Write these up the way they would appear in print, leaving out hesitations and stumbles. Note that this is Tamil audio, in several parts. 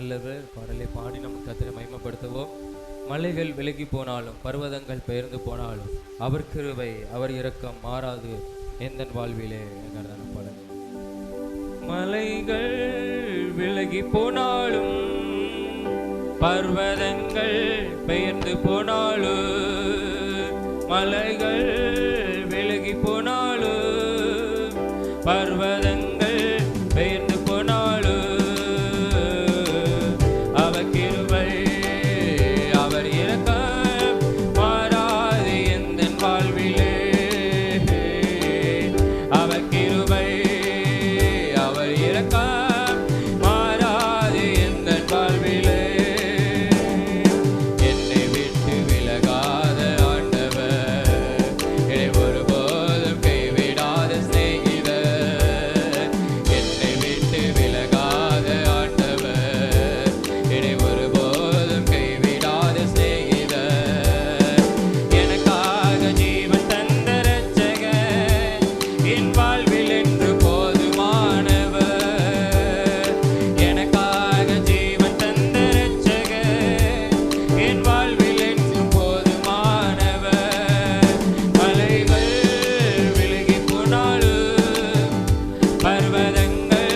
நல்லவர். பாடலை பாடி நம் கர்த்தரை மகிமைப்படுத்துவோம். மலைகள் விலகி போனாலும் பர்வதங்கள் பெயர்ந்து போனாலும் அவர் கிருபை அவர் இரக்கம் மாறாது எந்தன் வாழ்விலே என்கிறதான பாடல். மலைகள் விலகி போனாலும் பர்வதங்கள் பெயர்ந்து போனாலும் மலைகள் விலகி போனாலும் பர்வதங்கள் பெயர்ந்து போனாலும் அவர் கிருபை அவர் இரக்கம் மாறாது எந்தன் வாழ்விலே. அவர் கிருபை அவர் இரக்கம் மாறாது எந்தன் வாழ்விலே. என்னை விட்டு விலகாத ஆண்டவர், என்னை ஒருபோதும் கைவிடாத சிநேகிதர். என்னை விட்டு விலகாத ஆண்டவர், என்னை ஒருபோதும் கைவிடாத சிநேகிதர். எனக்காக ஜீவன் தந்த இரட்சகர், என் வாழ்வில் என்று போதுமானவர். எனக்காக ஜீவன் தந்த இரட்சகர், என் வாழ்வில் என்று போதுமானவர். மலைகள் விலகி போனாலும் பர்வதங்கள்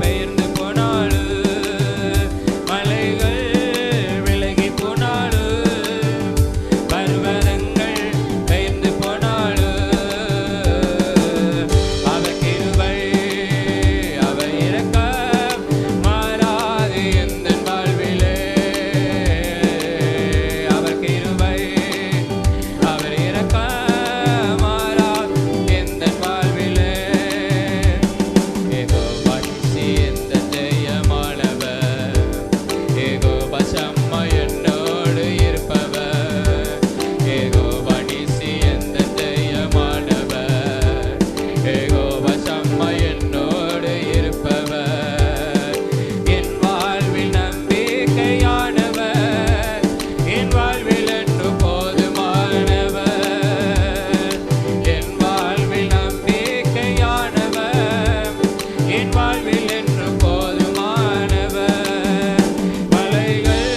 பெயர்ந்து போனாலும் மலைகள் விலகி போனாலும் பர்வதங்கள் பெயர்ந்து போனாலும் அவர் கிருபை அவர் இரக்கம் மாறாது எந்தன் வாழ்விலே. அவர் கிருபை அவர் இரக்கம் மாறாது எந்தன் வாழ்விலே. யெகோவா நீசி எந்தன் ஜெயமானவர், யெகோவா சம்மா என்னோடு இருப்பவர். யெகோவா நீசி எந்தன் ஜெயமானவர், யெகோவா சம்மா என்னோடு இருப்பவர். என் வாழ்வில் நம்பிக்கையானவர், என் வாழ்வில் என்று போதுமானவர். என் வாழ்வில் நம்பிக்கையானவர், என் வாழ்வில் என்று போதுமானவர். மலைகள்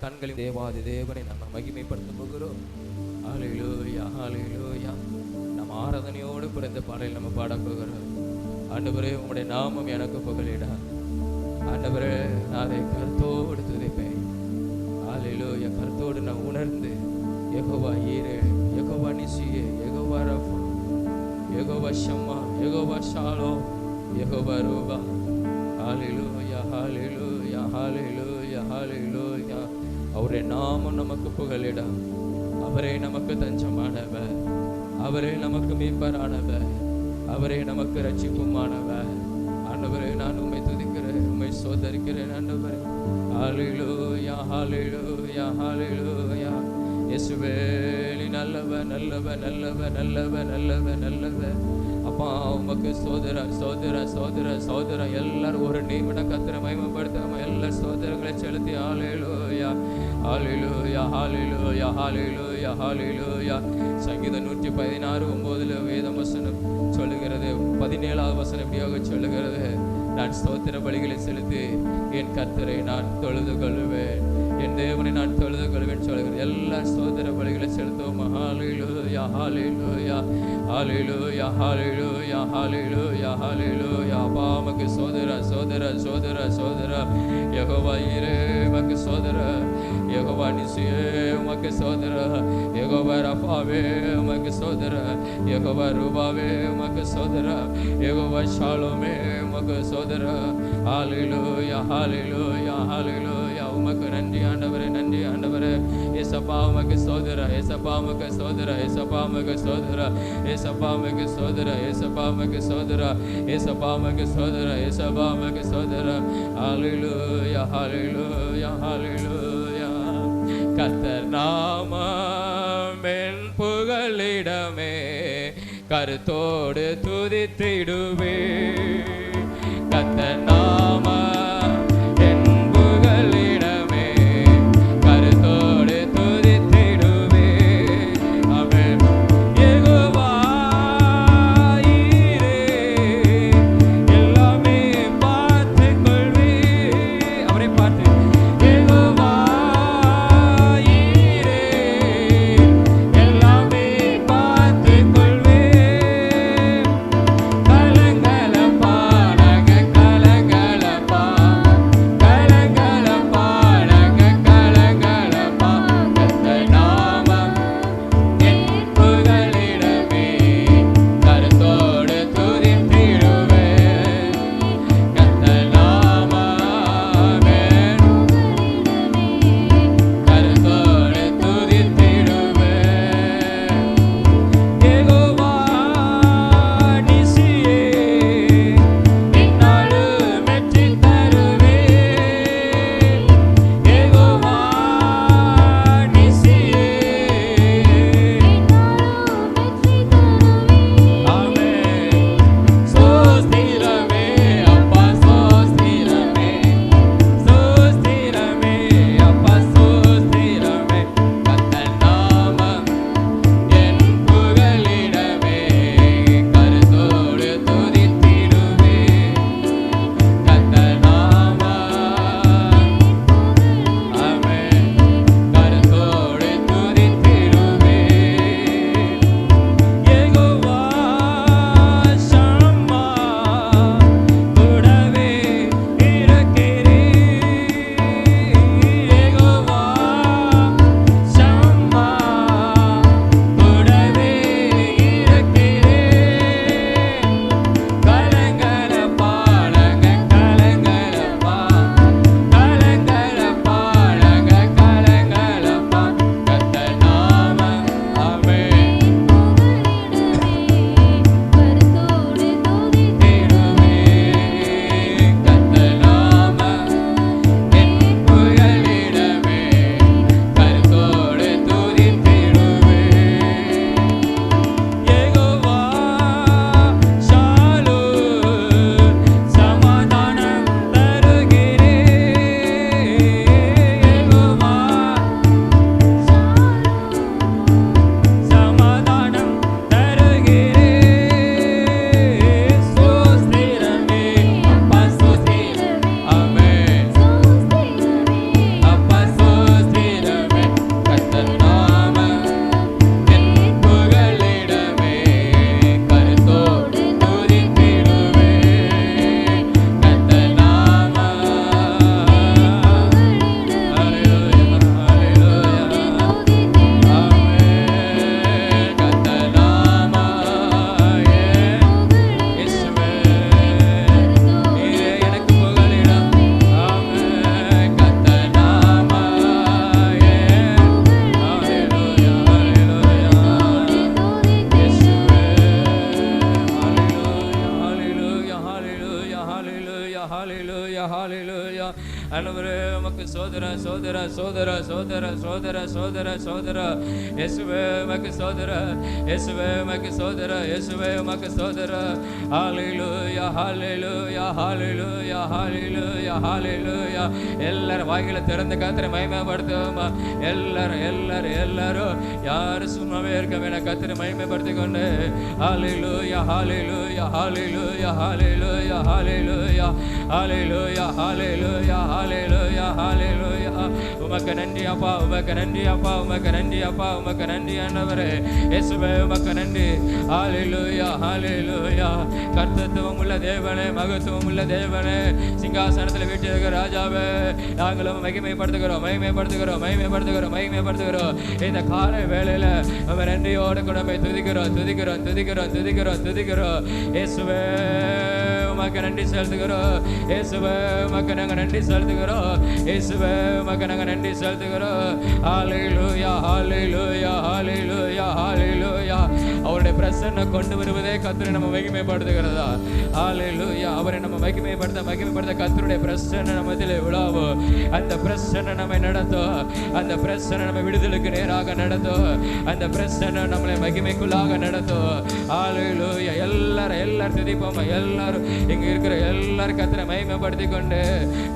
கண்களில் தேவாதி தேவனை நம்ம மகிமைப்படுத்த போகிறோம். ஹல்லேலூயா ஹல்லேலூயா. நம்ம ஆராதனையோடு கூட இந்த பாடலில் நம்ம பாட போகிறோம். ஆண்டவரே உம்முடைய நாமம் எனக்கு புகழிடா. ஆண்டவரே நான் அதை கருத்தோடு துதிப்பேன். ஹல்லேலூயா. கருத்தோடு நான் உணர்ந்து யெகோவா ஈரே, யெகோவா நிசியே, யெகோவா ரஃபா, யெகோவா ஷம்மா, யெகோவா ஷாலோம், யெகோவா ரூபா. ஹல்லேலூயா ஹல்லேலூயா ஹல்லேலூயா ஹல்லேலூயா. அவரே நாமம் நமக்கு புகழிடா. அவரே நமக்கு தஞ்சமானவர், அவரே நமக்கு மீட்பரானவர், அவரே நமக்கு ரட்சிப்புமானவர். ஆண்டவரே நான் உம்மை துதிக்கிறேன், உம்மை சோதரிக்கிறேன் ஆண்டவரே. ஹல்லேலூயா ஹல்லேலூயா ஹல்லேலூயா. இயேசுவே நீ நல்லவர் நல்லவர் நல்லவர் நல்லவர் நல்லவர் நல்லவர். அப்பா உமக்கு சோதர சோதர சோதர சோதர. எல்லாரும் ஒரு நிமிடம் கர்த்தரை மகிமைப்படுத்தாம எல்லா சோதரங்களை செலுத்தி ஹல்லேலூயா ஹல்லேலூயா ஹல்லேலூயா ஹல்லேலூயா ஹல்லேலூயா. சங்கீதம் 116:9 வேதம் வசனம் சொல்லுகிறது, 17வது வசனம் இப்படியாக சொல்லுகிறது, நான் ஸ்தோத்திர பலிகளை செலுத்தி என் கர்த்தரை நான் தொழுது கொள்வேன், என் தேவனை நான் தொழுது கொள்வேன் சொல்லுகிறது. எல்லா ஸ்தோத்திர பலிகளை செலுத்துவோம். ஹல்லேலூயா ஹல்லேலூயா ஹல்லேலூயா ஹல்லேலூயா ஹல்லேலூயா ஹல்லேலூயா. அப்பா உமக்கு சோதர சோதர சோதர சோதர. யெகோவா ஈரே உமக்கு சோதர, யெகோவா நிசியே உமக்கு சோதர, யெகோவா ரஃபாவே உமக்கு சோதர, யெகோவா ரூபாவே உமக்கு சோதர, யெகோவா ஷாலோமே உமக்கு சோதர. ஹல்லேலூயா ஹல்லேலூயா ஹல்லேலூயா. உமக்கு நன்றி ஆண்டவரே, நன்றி ஆண்டவரே. ஏசப்பா உமக்கு சோதர, ஏசப்பா உமக்கு சோதர, ஏசப்பா உமக்கு சோதர, ஏசப்பா உமக்கு சோதர, ஏசப்பா உமக்கு சோதர, ஏசப்பா உமக்கு சோதர, ஏசப்பா உமக்கு சோதர. ஹல்லேலூயா ஹல்லேலூயா ஹல்லேலூயா. கர்த்தர் நாமம் என் புகழிடமே, கருத்தோடு துதித்திடுவே. கர்த்தர் நாமம் என் புகழிடமே, கருத்தோடு துதித்திடுவே. அவர் யெகோவா ஈரே, எல்லாமே பார்த்துக் கொள்வே. அவரை பார்த்து யெகோவா ஈரே, எல்லாமே பார்த்துக் கொள்வே. கலங்கலப்பா நாங்க கலங்கலப்பா, ஆண்டவரே உமக்கு சோதர சோதர சோதர சோதர சோதர சோதர சோதர இயேசுவே உமக்கு சோதர இயேசுவே உமக்கு சோதர இயேசுவே உமக்கு சோதர ஹalleluya ஹalleluya ஹalleluya ஹalleluya ஹalleluya எல்லாரும் வாய்களை திறந்து கர்த்தரை மகிமைப்படுத்துவோமா எல்லாரும் யாரும் சும்மாவே இருக்க வேணாம் கர்த்தரை மகிமைப்படுத்திக் கொண்டு ஹalleluya ஹalleluya ஹalleluya ஹalleluya ஹalleluya ஹalleluya ஹalleluya ஹalleluya ஹalleluya உமக்கு நன்றி அப்பா உமக்கு நன்றி அப்பா உமக்கு நன்றி அப்பா உமக்கு நன்றி ஆண்டவரே இயேசுவே உமக்கு நன்றி ஹalleluya ஹalleluya கர்த்தத்துவம் உள்ள தேவனே மகத்துவம் உள்ள தேவனே சிங்காசனத்தில் வீற்றிருக்கிற ராஜாவே நாங்களும் மகிமைப்படுத்துகிறோம் மகிமைப்படுத்துகிறோம் மகிமைப்படுத்துகிறோம் மகிமைப்படுத்துகிறோம் இந்த காலை வேளையில நம்ம நன்றியோடு கூட துதிக்கிறோம் துதிக்கிறோம் துதிக்கிறோம் துதிக்கிறோம் துதிக்கிறோம் இயேசுவே உமக்கு நன்றி செலுத்துகிறோம் இயேசுவே உமக்கு நாங்கள் நன்றி செலுத்துகிறோம் இயேசுவே உமக்கு நாங்கள் நன்றி செலுத்துகிறோம் ஹalleluya ஹalleluya ஹalleluya ஹalleluya அவருடைய பிரசன்னம் கொண்டு வருவதே கர்த்தரை நம்ம மகிமைப்படுத்துகிறதா ஹalleluya அவரை நம்ம மகிமைப்படுத்த கர்த்தருடைய பிரசன்னம் நம்மதிலே உலாவும் அந்த பிரசன்னம் நம்மை நடத்தும் அந்த பிரசன்னம் நம்ம விடுதலுக்கு நேராக நடத்தும் அந்த பிரசன்னம் நம்மளை மகிமைக்குள்ளாக நடத்தும் ஹalleluya எல்லாரும் துதிப்போம் எல்லாரும் இங்க இருக்கிற எல்லாரும் கர்த்தரை மகிமைப்படுத்தி கொண்டு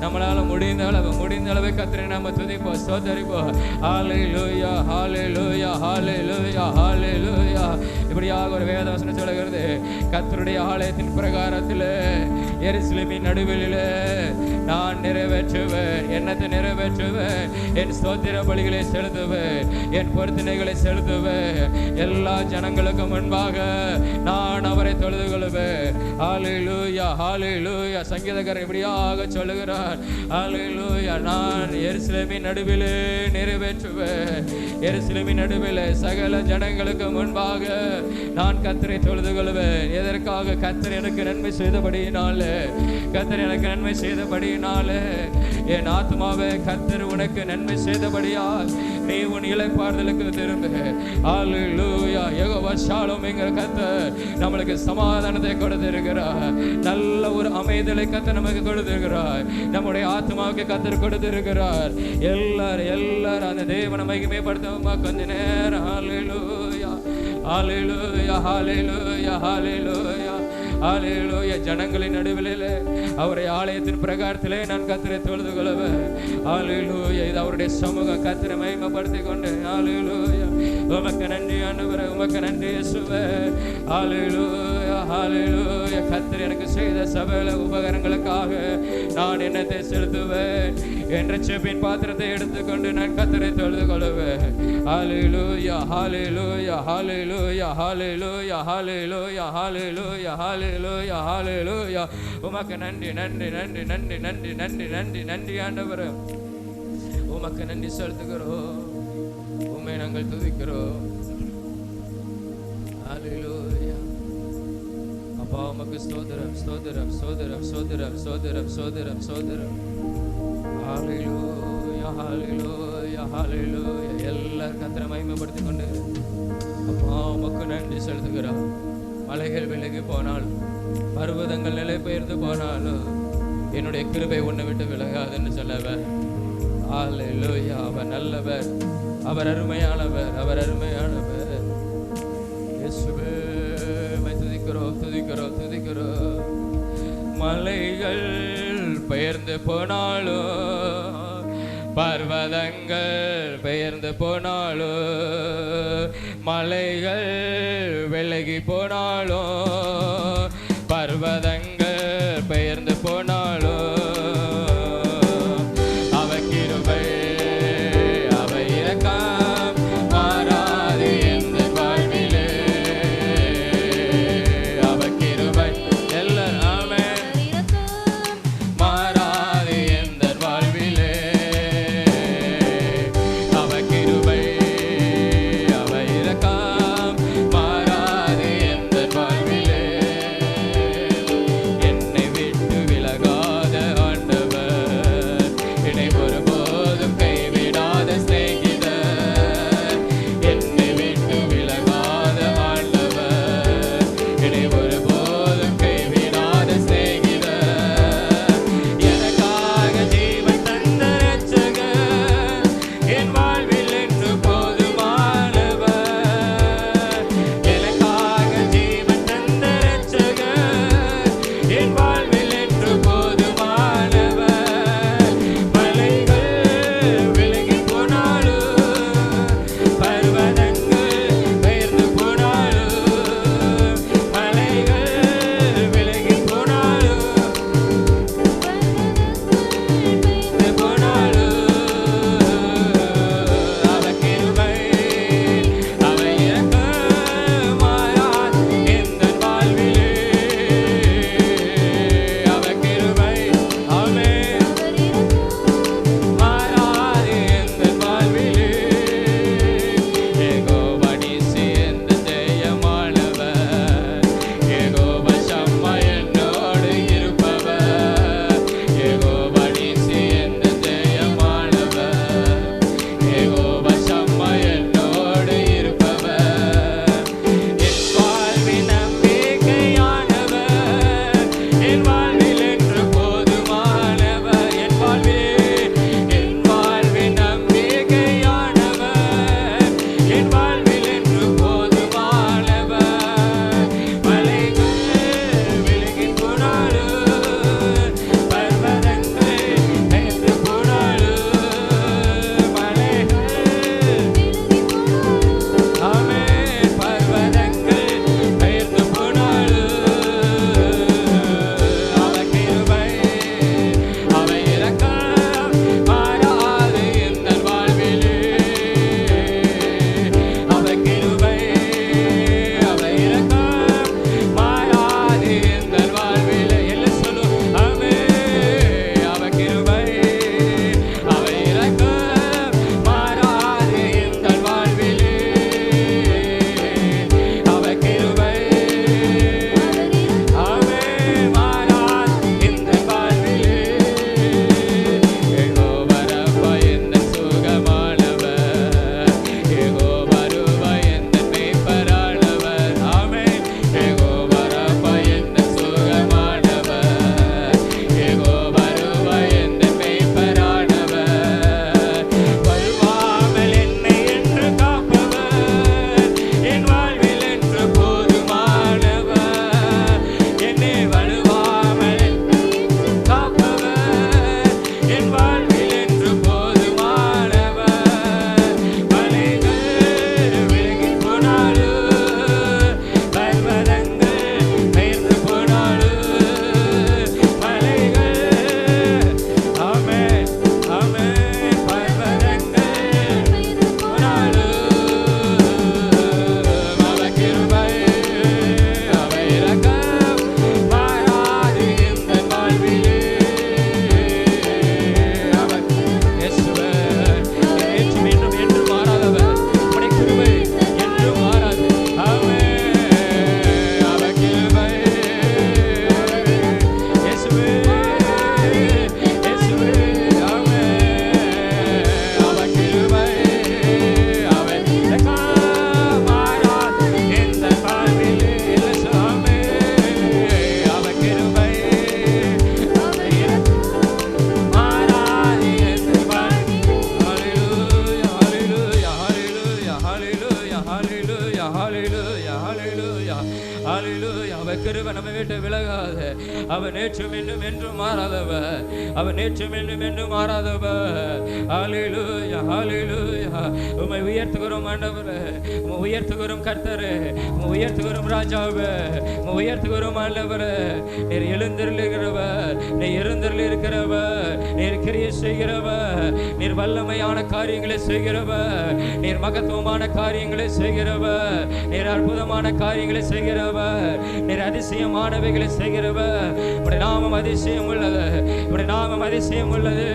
நம்மளால முடிந்த அளவு கர்த்தரை நாம துதிப்போம் ஸ்தோத்திரிப்போம் ஹalleluya ஹalleluya ஹalleluya ஹalleluya இப்படியாக ஒரு வேதவசனம் சொல்லுகிறது கர்த்தருடைய ஆலயத்தின் பிரகாரத்திலே எருசலேமின் நடுவிலே நான் நிறைவேற்றுவேன் என்னத்தை நிறைவேற்றுவேன் என் ஸ்தோத்திர பலிகளை செலுத்துவேன் என் பொருத்தனைகளை செலுத்துவேன் எல்லா ஜனங்களுக்கும் முன்பாக நான் அவரை தொழுது கொள்வேன் ஹalleluya ஹalleluya சங்கீதக்காரர் இப்படியாக சொல்லுகிறார் ஹalleluya நான் எருசலேமின் நடுவிலே நிறைவேற்றுவேன் எருசலேமின் நடுவிலே சகல ஜனங்களுக்கு முன்பாக நான் கர்த்தரை தொழுது கொள்வேன் எதற்காக கர்த்தர் எனக்கு நன்மை செய்தபடியினாலே கர்த்தர் எனக்கு நன்மை செய்தபடியினாலே என் ஆத்மாவே கர்த்தர் உனக்கு நன்மை செய்தபடியால் நீ உன் இளைப்பாறுதலுக்கு திரும்பு ஹalleluya யெகோவா ஷாலோம் என்கிற கர்த்தர் நம்மளுக்கு சமாதானத்தை கொடுத்திருக்கிறார் நல்ல ஒரு அமைதலை கர்த்தர் நமக்கு கொடுத்திருக்கிறார் நம்முடைய ஆத்மாவுக்கு கர்த்தர் கொடுத்திருக்கிறார் எல்லாரும் அந்த தேவனை மகிமைப்படுத்துவோமா கொஞ்ச நேரம் ஹalleluya ஹalleluya ஹalleluya ஹalleluya ஹalleluya ஜனங்களின் நடுவிலே அவருடைய ஆலயத்தின் பிரகாரத்திலே நான் கர்த்தரை தொழுது கொள்வேன் ஹalleluya இது அவருடைய சமூகம் கர்த்தரை மகிமைப்படுத்திக் கொண்டு ஹalleluya உமக்கு நன்றி ஆண்டவரே உமக்கு நன்றி இயேசுவே ஹalleluya ஹalleluya கர்த்தர் எனக்கு செய்த சகல உபகாரங்களுக்காக நான் என்னத்தை செலுத்துவேன் என்ற செபின் பாத்திரத்தை எடுத்துக்கொண்டு நான் கர்த்தரை தொழுது கொள்வேன் ஹalleluya ஹalleluya ஹalleluya ஹalleluya ஹalleluya ஹalleluya ஹalleluya ஹalleluya உமக்கு நன்றி நன்றி நன்றி நன்றி நன்றி நன்றி நன்றி நன்றி ஆண்டவரே உமக்கு நன்றி செலுத்துகிறோம் உம்மை நாங்கள் துதிக்கிறோம் ஹalleluya அப்பா உமக்கு ஸ்தோத்திரம் ஸ்தோத்திரம் ஸ்தோத்திரம் ஸ்தோத்திரம் ஸ்தோத்திரம் ஸ்தோத்திரம் ஸ்தோத்திரம் ஹalleluya ஹalleluya ஹalleluya எல்லாரும் கர்த்தரை மகிமைப்படுத்திக் கொண்டு அப்பா உமக்கு நன்றி செலுத்துகிறோம் மலைகள் விலகி போனாலும் பர்வதங்கள் நிலை பெயர்ந்து போனாலும் என்னுடைய கிருபை உன்னை விட்டு விலகாதுன்னு சொல்லவர் ஹalleluya அவர் நல்லவர் அவர் அருமையானவர் அவர் அருமையானவர் இயேசுவே துதிக்கிறோம் துதிக்கிறோம் துதிக்கிறோம் மலைகள் பெயர்ந்து போனாலும் பர்வதங்கள் பெயர்ந்து போனாலும் மலைகள் விலகி போனாலும் பர்வதங்கள் பெயர்ந்து போனாலும் அவர் கிருபை அவர் இரக்கம் மாறாது எந்த வாழ்விலே அவர் கிருபை எல்லாமே மாறாது எந்த வாழ்விலே அவர் கிருபை அவர் இரக்கம் மாறாது எந்த வாழ்விலே ஹalleluya ஹalleluya ஹalleluya. அவர் கிருபை நம்மை விட்டு விலகாது. அவர் நேற்றும் இன்றும் என்றும் மாறாதவர். அவர் நேற்றும் இன்றும் என்றும் மாறாதவர். ஹalleluya ஹalleluya. உம்மை உயர்த்துகிறோம் ஆண்டவரே, உம்மை உயர்த்துகிறோம் கர்த்தரே, உம்மை உயர்த்துகிறோம் ராஜாவே, உம்மை உயர்த்துகிறோம் ஆண்டவரே. நீர் எழுந்தருளுகிறவர், நீர் எழுந்தருளிருக்கிறவர், நீர் கிரியை செய்கிறவர், நீர் வல்லமையான காரியங்களை செய்கிறவர், நீர் மகத்துவமான காரியங்களை செய்கிறவர், நீர் அற்புதமான காரியங்களை செய்கிறவர், நீர் அதிசயமானவைகளை செய்கிறவர். உம்முடைய நாமம் அதிசயம் உள்ளது, உம்முடைய நாமம் அதிசயம் உள்ளது.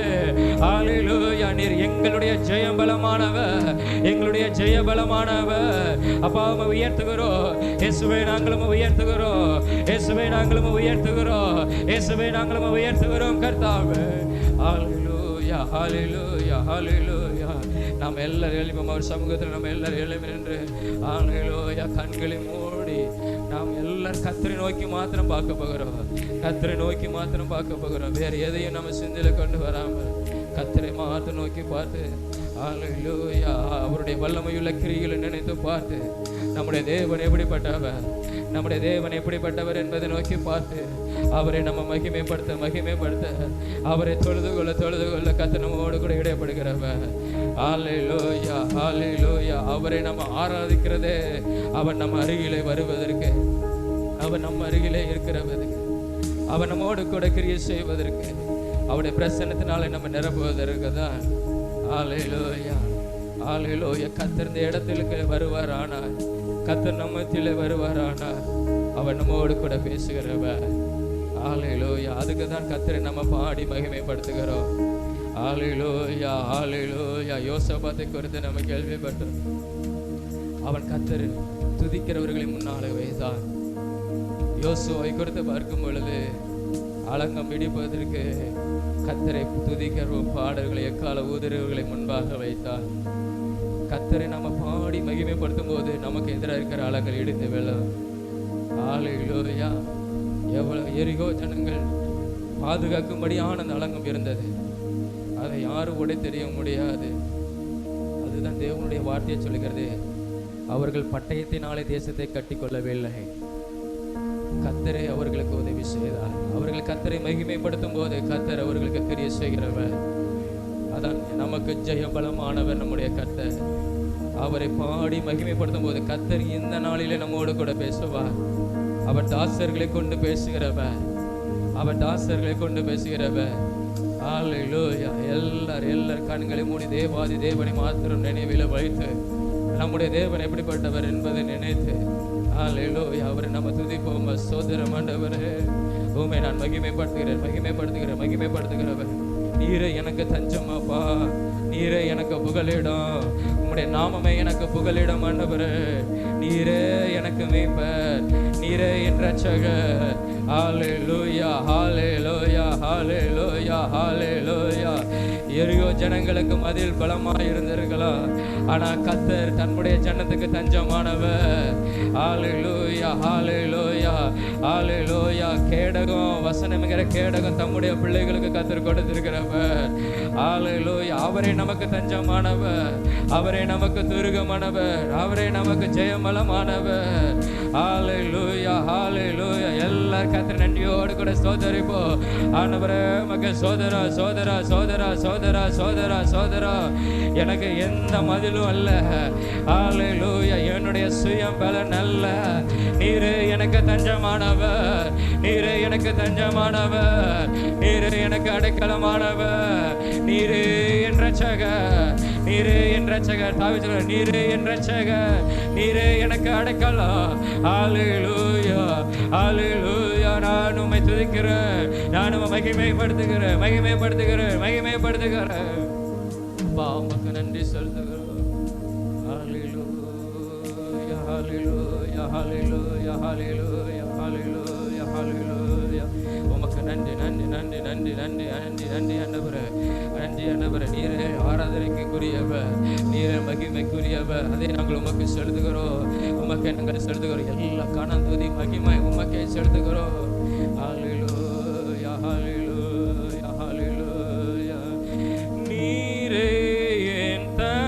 ஹalleluya. நீர் எங்களுடைய ஜெயபலமானவர், எங்களுடைய ஜெயபலமானவர். அப்பா உம்மை உயர்த்துகிறோம் இயேசுவே, நாங்களும் உயர்த்துகிறோம் இயேசுவே, நாங்களும் உயர்த்துகிறோம் இயேசுவே, நாங்களும் உயர்த்துகிறோம் கர்த்தாவே. ஹalleluya ஹalleluya ஹalleluya. நாம் எல்லாரும் எழுப்போம் அவர் சமூகத்தில், நம்ம எல்லாரும் எழுப்பி நின்று ஹalleluya கண்களை மூடி நாம் எல்லாரும் கர்த்தரை நோக்கி மாத்திரம் பார்க்க போகிறோம், கர்த்தரை நோக்கி மாத்திரம் பார்க்க போகிறோம். வேறு எதையும் நம்ம சிந்தையில கொண்டு வராமல் கர்த்தரை மாத்திரம் நோக்கி பார்த்து ஹalleluya அவருடைய வல்லமையுள்ள கிரியைகளை நினைத்து பார்த்து நம்முடைய தேவன் எப்படிப்பட்டவர், நம்முடைய தேவன் எப்படிப்பட்டவர் என்பதை நோக்கி பார்த்து அவரை நம்ம மகிமைப்படுத்த அவரை தொழுது கொள்ள கர்த்தர் நம்மோடு கூட இடைப்படுகிறவர். ஹalleluya ஹalleluya. அவரை நம்ம ஆராதிக்கிறதே அவர் நம்ம அருகிலே வருவதற்கு, அவர் நம்ம அருகிலே இருக்கிறவதற்கு, அவர் நம்மோடு கூட கிரியை செய்வதற்கு, அவருடைய பிரசன்னத்தினாலே நம்ம நிரப்புவதற்கு தான். ஹalleluya ஹalleluya. கர்த்தர் இந்த இடத்திற்கு வருவார், ஆனால் கர்த்தர் நம்மத்திலே வருவார், ஆனால் அவர் நம்மோடு கூட பேசுகிறவர். ஹalleluya. அதுக்கு தான் கர்த்தரை நம்ம பாடி மகிமைப்படுத்துகிறோம். ஹalleluya ஹalleluya. யோசபாத்தை குறித்து நம்ம கேள்விப்பட்டோம். அவன் கர்த்தரை துதிக்கிறவர்களின் முன்னாலே வைத்தான். யோசுவை குறித்து பார்க்கும் பொழுது அலங்கம் பிடிப்பதற்கு கர்த்தரை துதிக்கிற பாடல்களை எக்கால ஊதுறவர்களை முன்பாக வைத்தார். கர்த்தரை நம்ம பாடி மகிமைப்படுத்தும் போது நமக்கு எதிராக இருக்கிற அலங்கள் இடிந்து விழும். ஹalleluya. எவ்வளவு எரிகோ ஜனங்கள் பாதுகாக்கும்படியான அந்த அலங்கம் இருந்தது, அதை யாரும் உடை தெரிய முடியாது. அதுதான் தேவனுடைய வார்த்தையை சொல்லுகிறது. அவர்கள் பட்டயத்தினாலே தேசத்தை கட்டி கொள்ளவில்லை, கர்த்தரை அவர்களுக்கு உதவி செய்தார். அவர்கள் கர்த்தரை மகிமைப்படுத்தும் போது கர்த்தர் அவர்களுக்கு கிரியை செய்கிறவர். அதான் நமக்கு ஜெயபலமானவர் நம்முடைய கர்த்தர். அவரை பாடி மகிமைப்படுத்தும் போது கர்த்தர் இந்த நாளிலே நம்மோடு கூட பேசுவார். அவர் தாசர்களை கொண்டு பேசுகிறவர், அவர் தாசர்களை கொண்டு பேசுகிறவர். ஹalleluya. எல்லாரும் கண்களை மூடி தேவாதி தேவனை மாத்திரம் நினைவில் வைத்து நம்முடைய தேவன் எப்படிப்பட்டவர் என்பதை நினைத்து ஹalleluya அவரை நம்ம துதிப்போம். சோதரம் ஆண்டவரே, உம்மை நான் மகிமைப்படுத்துகிறவர். நீரே எனக்கு தஞ்சமாப்பா, நீரே எனக்கு புகலிடம், உம்முடைய நாமமே எனக்கு புகலிடம் ஆண்டவரே. நீரே எனக்கு மீட்பர், நீரே என் இரட்சகர். ஹalleluya ஹalleluya ஹalleluya ஹalleluya. எரியோ ஜனங்களுக்கு மதில் பலமாய் இருந்திருக்கலாம், ஆனா கர்த்தர் தன்னுடைய ஜனத்துக்கு தஞ்சமானவர். ஹalleluya ஹalleluya ஹalleluya. கேடகம் வசனம்ங்கிற கேடகம் தம்முடைய பிள்ளைகளுக்கு கர்த்தர் கொடுத்திருக்கிறவர். ஹalleluya. அவரே நமக்கு தஞ்சமானவர், அவரே நமக்கு துருகமானவர், அவரே நமக்கு ஜெயமலமானவர். ஹalleluya ஹalleluya. எல்லாரும் கர்த்தர் நன்றியோடு கூட ஸ்தோத்திரிப்போம். ஆண்டவரே மக சோதரா சோதரா சோதரா சோதரா சோதரா சோதரா, எனக்கு எந்த மதிலும் அல்ல. ஹalleluya. என்னுடைய சுயம் பலன் அல்ல, நீரே எனக்கு தஞ்சமானவர், நீரே எனக்கு தஞ்சமானவர், நீரே எனக்கு அடைக்கலமானவர், நீரே என் இரட்சகர், நீரே என் இரட்சகர். தாவீது சொல்றார், நீரே என் இரட்சகர், நீரே எனக்கு அடைக்கலம். ஹalleluya ஹalleluya. நான் உம்மை துதிக்கிறேன், நான் உம்மை மகிமைப்படுத்துகிறேன். அப்பா உமக்கு நன்றி செலுத்துகிறோம். ஹalleluya ஹalleluya ஹalleluya ஹalleluya ஹalleluya ஹalleluya. உமக்கு நன்றி நன்றி நன்றி நன்றி நன்றி நன்றி நன்றி ஆண்டவரே, நன்றி ஆண்டவரே. நீரே ஆராதனைக்குரியவர், நீரே மகிமைக்குரியவர். அதை நாங்கள் உமக்கு செலுத்துகிறோம், உமக்கே நாங்கள் செலுத்துகிறோம். எல்லா கணம் துதி மகிமை உமக்கே செலுத்துகிறோம். ஹalleluya ஹalleluya ஹalleluya. நீரே என் தஞ்சம்,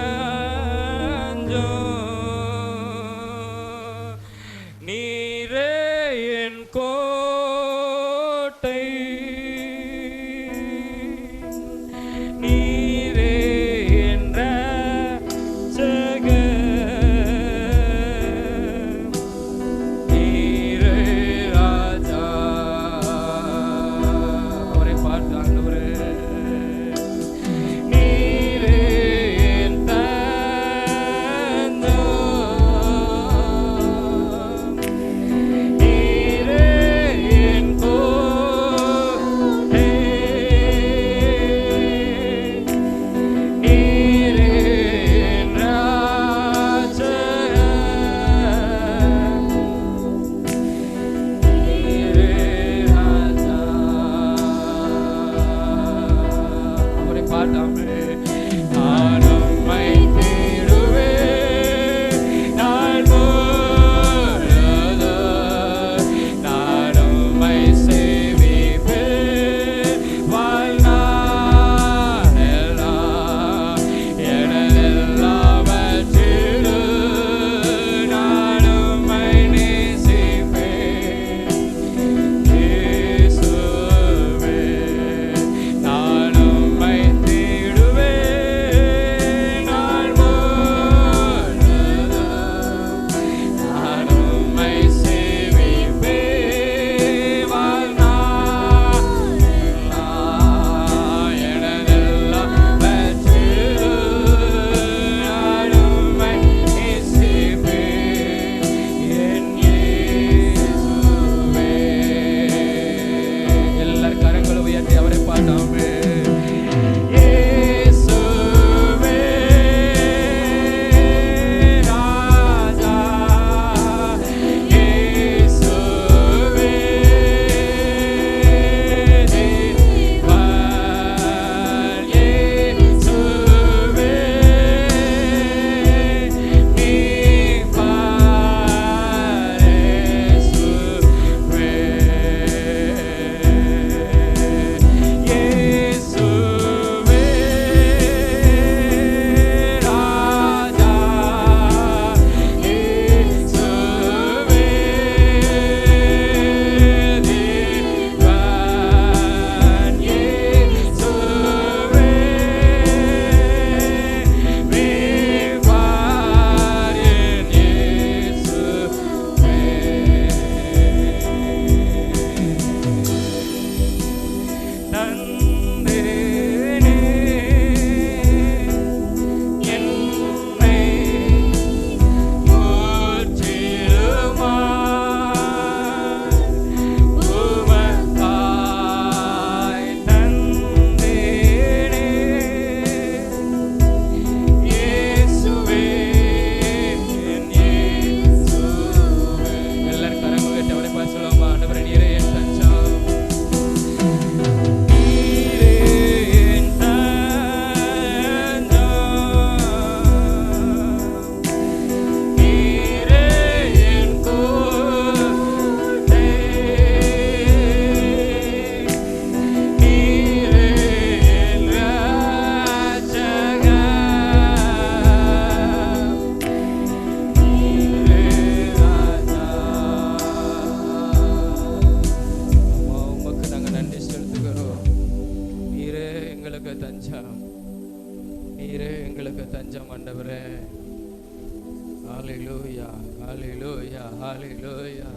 ஹalleluya ஹalleluya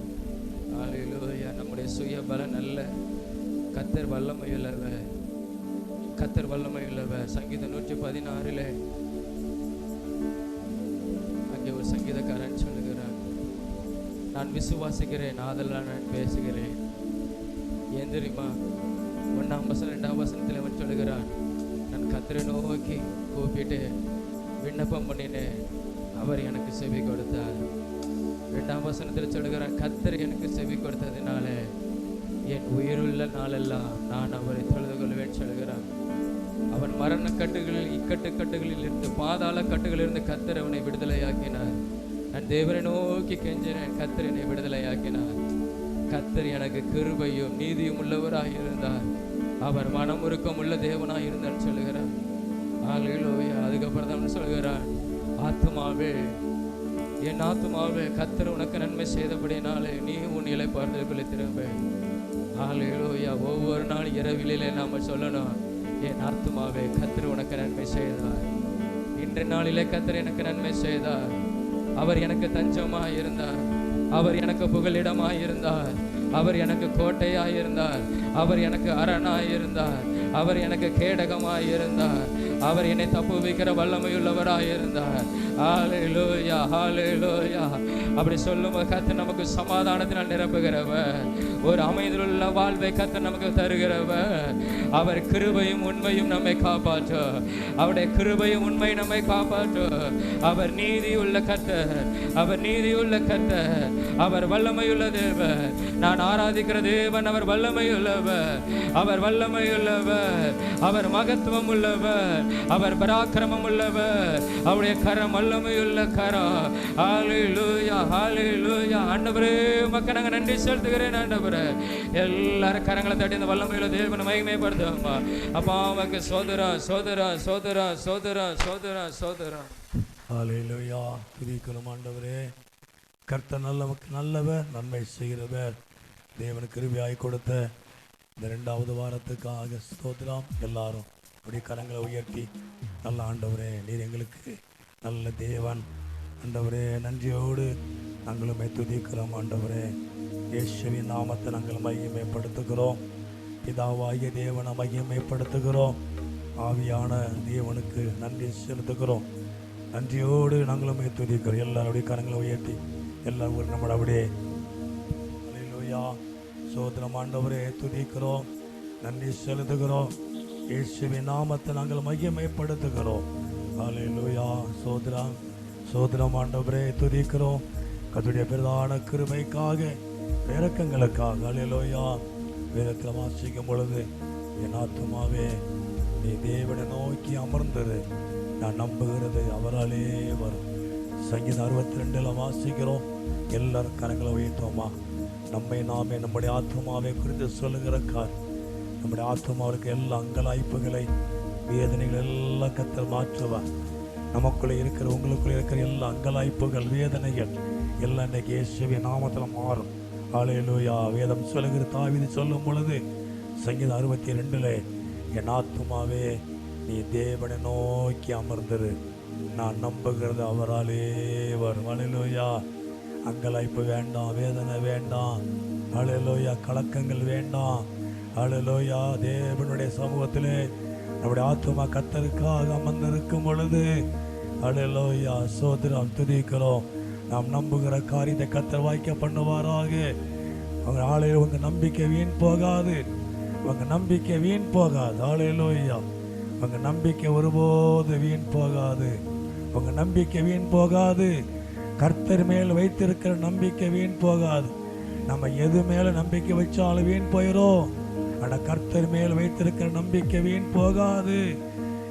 ஹalleluya. நம்முடைய சுய பலன் அல்ல, கர்த்தர் வல்லமையுள்ளவர், கர்த்தர் வல்லமையுள்ளவர். சங்கீதம் 116 அங்கே ஒரு சங்கீதக்காரன் சொல்லுகிறான், நான் விசுவாசிக்கிறேன் அதெல்லாம் நான் பேசுகிறேன். ஏன் தெரியுமா? 1ஆம் வசனம் 2ஆம் வசனத்தில் அவன் சொல்லுகிறான், நான் கர்த்தரை நோக்கி கூப்பிட்டு விண்ணப்பம் பண்ணினேன், அவர் எனக்கு செவி கொடுத்தார். 2ஆம் வசனத்தில் சொல்லுகிறான், கர்த்தர் எனக்கு செவி கொடுத்ததினால என் உயிருள்ள நாளெல்லாம் நான் அவரை தொழுது கொள்வேன் சொல்கிறான். அவன் மரண கட்டுகளில், இக்கட்டு கட்டுகளில் இருந்து, பாதாள கட்டுகளில் இருந்து கர்த்தர் அவனை விடுதலையாக்கினார். நான் தேவனை நோக்கி கெஞ்சினேன், கர்த்தர் என்னை விடுதலையாக்கினார். கர்த்தர் எனக்கு கிருபையும் நீதியும் உள்ளவராக இருந்தார், அவர் மனமுருக்கம் உள்ள தேவனாக இருந்தான்னு சொல்லுகிறார். ஹalleluya. அதுக்கப்புறம் தான் சொல்கிறான், ஆத்துமாவே என் ஆத்துமாவே கர்த்தர் உனக்கு நன்மை செய்தபடினாலே நீ உன் இளைப்பாறுதலுக்குள்ளே திரும்ப. ஹalleluya. ஒவ்வொரு நாள் இரவிலே நாம சொல்லணும், என் ஆத்துமாவே கர்த்தர் உனக்கு நன்மை செய்தார். இன்றைய நாளிலே கர்த்தர் எனக்கு நன்மை செய்தார். அவர் எனக்கு தஞ்சமாய் இருந்தார், அவர் எனக்கு புகலிடமாய் இருந்தார், அவர் எனக்கு கோட்டையாய் இருந்தார், அவர் எனக்கு அரணாய் இருந்தார், அவர் எனக்கு கேடகமாய் இருந்தார், அவர் என்னை தப்புவிக்கிற வல்லமையுள்ளவராய் இருந்தார். ஹalleluya ஹalleluya. அப்படி சொல்லும்போது கர்த்தர் நமக்கு சமாதானத்தினால் நிரப்புகிறவர், ஒரு அமைதியுள்ள வாழ்வை கர்த்தர் நமக்கு தருகிறவர். அவர் கிருபையும் உண்மையும் நம்மை காப்பாற்றும், அவருடைய கிருபையும் உண்மை நம்மை காப்பாற்றும். அவர் நீதி உள்ள கர்த்தர், அவர் நீதி உள்ள கர்த்தர், அவர் வல்லமையுள்ள தேவன். நான் ஆராதிக்கிற தேவன் அவர் வல்லமையுள்ளவர், அவர் வல்லமையுள்ளவர், அவர் மகத்துவம் உள்ளவர், அவர் பராக்கிரமம் உள்ளவர், அவருடைய கரம் வல்லமையுள்ள கரம். ஹalleluya ஹalleluya. ஆண்டவரே உமக்கு நாங்கள் நன்றி செலுத்துகிறேன். ஆண்டவரே எல்லாரும் கரங்களை தட்டி இந்த வல்லமையுள்ள தேவனை மகிமைப்படுத்துவோமா. அப்பா உமக்கு சோதரா சோதரா சோதரா சோதரா சோதரா சோதரா. ஹalleluya. துதிக்கிறோம் ஆண்டவரே. கர்த்தர் நல்லவர், நன்மை செய்கிறவர். தேவனுக்கு கிருபையாய் கொடுத்த இந்த 2வது வாரத்துக்காக ஸ்தோத்திரம். எல்லாரும் அப்படி கரங்களை உயர்த்தி, நல்ல ஆண்டவரே நீர் எங்களுக்கு நல்ல தேவன் ஆண்டவரே, நன்றியோடு நாங்களுமே துதிக்கிறோம் ஆண்டவரே. இயேசுவின் நாமத்தை நாங்கள் மகிமைப்படுத்துகிறோம். பிதாவாகிய தேவனை மகிமைப்படுத்துகிறோம். ஆவியான தேவனுக்கு நன்றி செலுத்துகிறோம். நன்றியோடு நாங்களுமே துதிக்கிறோம். எல்லாருடைய கரங்களை உயர்த்தி எல்லாரும் நம்மளை அப்படியே ஹalleluya சோதரம் ஆண்டவரே துதிக்கிறோம், நன்றி செலுத்துகிறோம். இயேசுவின் நாமத்தை நாங்கள் மகிமைப்படுத்துகிறோம். ஹalleluya சோதரம் சோதரம் ஆண்டவரே துதிக்கிறோம். கர்த்தருடைய பிரதான கிருபைக்காக, இரக்கங்களுக்காக. ஹalleluya. வேதத்தில் வாசிக்கும் பொழுது, என் ஆத்துமாவே நீ தேவனை நோக்கி அமர்ந்தது, நான் நம்புகிறது அவராலே வரும். சங்கீதம் 62 வாசிக்கிறோம். எல்லாரும் கரங்களை உயர்த்தோமா. நம்மை நாமே நம்முடைய ஆத்மாவை குறித்து சொல்லுகிறக்கார், நம்முடைய ஆத்மாவுக்கு எல்லா அங்கலாய்ப்புகளை, வேதனைகள் எல்லாம் கர்த்தர் மாற்றுவார். நமக்குள்ளே இருக்கிற, உங்களுக்குள்ளே இருக்கிற எல்லா அங்கலாய்ப்புகள், வேதனைகள் எல்லாம் இன்றைக்கு இயேசுவின் நாமத்தில் மாறும். ஹalleluya. வேதம் சொல்லுகிற தாவீது சொல்லும் பொழுது சங்கீதம் 62 என் ஆத்துமாவே நீ தேவனை நோக்கி அமர்ந்திரு, நான் நம்புகிறது அவராலே வரும். ஹalleluya. அங்கலாய்ப்பு வேண்டாம், வேதனை வேண்டாம். ஹalleluya. கலக்கங்கள் வேண்டாம். ஹalleluya. தேவனுடைய சமூகத்திலே நம்முடைய ஆத்துமா கர்த்தருக்காக அமர்ந்திருக்கும் பொழுது ஹalleluya சோதரம் துதிக்கிறோம். நாம் நம்புகிற காரியத்தை கர்த்தர் வாய்க்க பண்ணுவாராக. அவங்க ஆலையில் உங்கள் நம்பிக்கை வீண் போகாது, உங்கள் நம்பிக்கை வீண் போகாது. ஹalleluya. உங்கள் நம்பிக்கை ஒருபோது வீண் போகாது, உங்கள் நம்பிக்கை வீண் போகாது. கர்த்தர் மேல் வைத்திருக்கிற நம்பிக்கை வீண் போகாது. நம்ம எது மேலே நம்பிக்கை வச்சாலும் வீண் போயிடும். ஆனால் கர்த்தர் மேல் வைத்திருக்கிற நம்பிக்கை வீண் போகாது.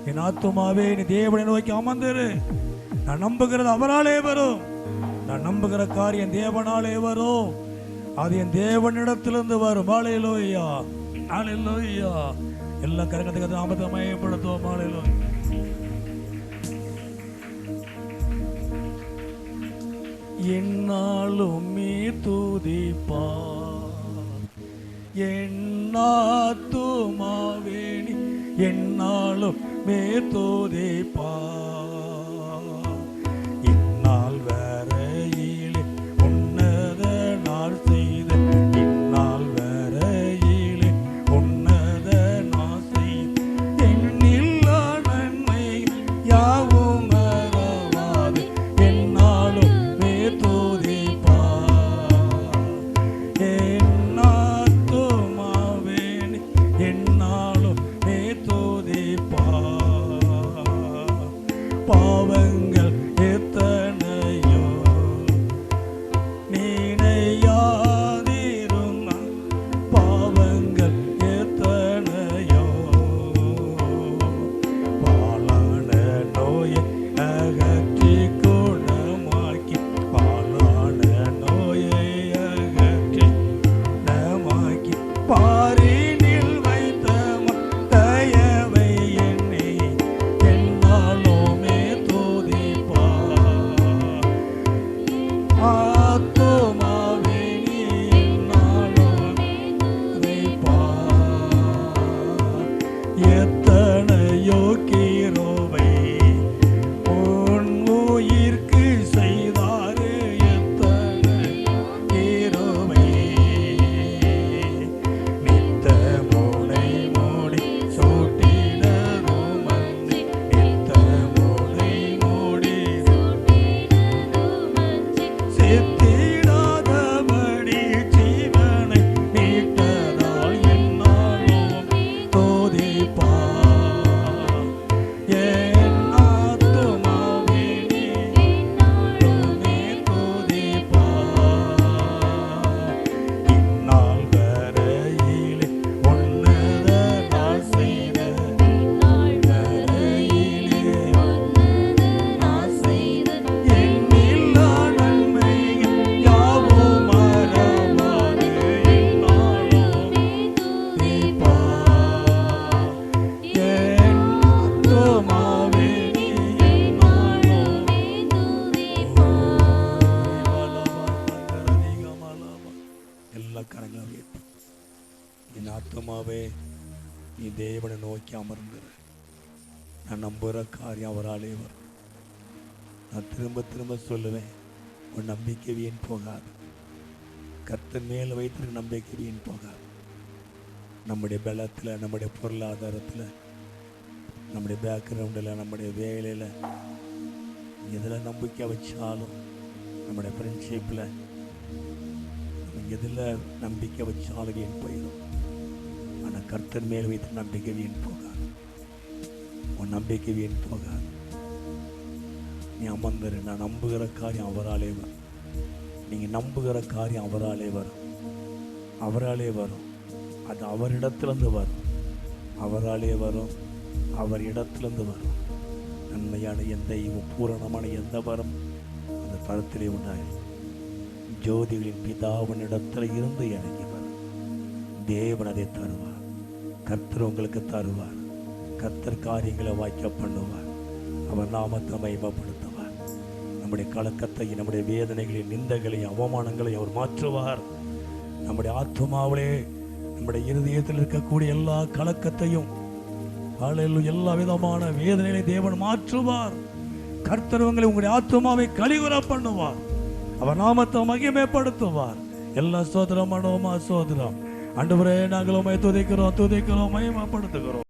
என் ஆத்துமாவே நீ தேவனை நோக்கி அமர்ந்திரு, நான் நம்புகிறது அவராலே வரும். நான் நம்புகிற காரியம் தேவனாலே வரும், அது என் தேவனிடத்திலிருந்து வரும். ஹalleluya ஹalleluya. எல்லா கரகத்துக்கு நாமத்தை மகிமைப்படுத்துவோம். ஹalleluya. என்னாலும் நீ துதிப்பா, என்னாத்துமாவே நீ என்னாலும் மே துதிப்பா. இந்நாள் வரையிலே நல்ல கரங்களை உயர்த்தி, என் ஆத்மாவே நீ தேவனை நோக்கி அமர்ந்துரு. நான் நம்புகிற காரியம் அவராலே வரும். நான் திரும்ப திரும்ப சொல்லுவேன், உன் நம்பிக்கை வீண் போகாது. கர்த்தர் மேல் வைத்திருக்க நம்பிக்கை வீண் போகாது. நம்முடைய பலத்தில், நம்முடைய பொருளாதாரத்தில், நம்முடைய பேக்ரவுண்டில், நம்முடைய வேலையில், எதில் நம்பிக்கை வச்சாலும், நம்முடைய ஃப்ரெண்ட்ஷிப்பில் எதில் நம்பிக்கை வச்சாலும் வீண் போயிடும். ஆனால் கர்த்தர் மேல் வைத்து நம்பிக்கை வீண் போகாது. உன் நம்பிக்கை வீண் போகாது. நீ அமர்ந்துரு. நான் நம்புகிற காரியம் அவராலே வரும். நீங்கள் நம்புகிற காரியம் அவராலே வரும். அவராலே வரும். அது அவரிடத்திலிருந்து வரும். அவராலே வரும். அவர் இடத்திலிருந்து வரும். நன்மையான எந்த பூரணமான எந்த வரம் அந்த தரத்திலே உண்டாயிரும். ஜோதிகளின் பிதாவின் இடத்துல இருந்து இறங்கி வரும். தேவன் அதை தருவார். கர்த்தர் உங்களுக்கு தருவார். கர்த்தர் காரியங்களை வாய்க்க பண்ணுவார். அவர் நாமத்தை மகிமைப்படுத்துவார். நம்முடைய கலக்கத்தை, நம்முடைய வேதனைகளின் நிந்தைகளையும் அவமானங்களையும் அவர் மாற்றுவார். நம்முடைய ஆத்மாவிலே, நம்முடைய இருதயத்தில் இருக்கக்கூடிய எல்லா கலக்கத்தையும், எல்லா விதமான வேதனைகளை தேவன் மாற்றுவார். கர்த்தர் உங்களுடைய ஆத்மாவை கலிகுற பண்ணுவார். அவர் நாமத்தை மகிமைப்படுத்துவார். எல்லா சோதரம் மனோமா சோதரம். ஆண்டவரே, நாங்கள் உம்மை துதிக்கிறோம், மகிமைப்படுத்துகிறோம்.